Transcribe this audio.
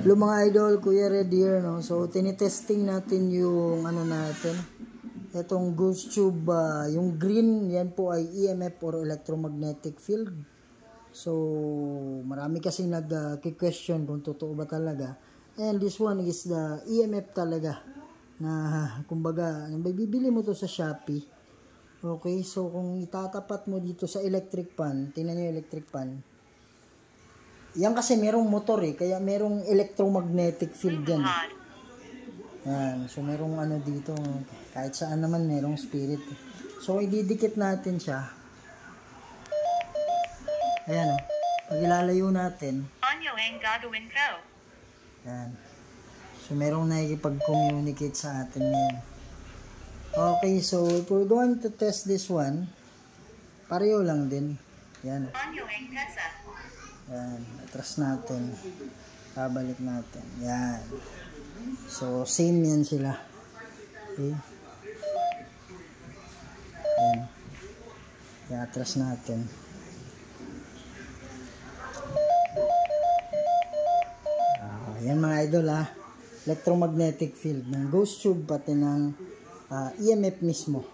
Hello mga idol, Kuya Red here, no? So, tinitesting natin yung ano natin. Itong ghost tube, yung green, yan po ay EMF or electromagnetic field. So, marami kasi nag-question kung totoo ba talaga. And this one is the EMF talaga. Na, kumbaga, bibili mo to sa Shopee. Okay, so kung itatapat mo dito sa electric pan, tingnan nyo yung electric pan. Yan kasi merong motor kaya merong electromagnetic field yan. Yan, so merong ano dito, kahit saan naman merong spirit. So ididikit natin siya. Ayan pag ilalayo natin. Ano ang gagawin ko? Yan. So merong nakikipag-communicate sa atin ngayon. Okay, so if we're going to test this one, pareho lang din. Yan. Ano ang pesa? Yan, atras natin. Babalik natin. Yan. So, same yan sila. Okay. Yan. Yan, atras natin. Yan mga idol electromagnetic field ng ghost tube pati ng EMF mismo.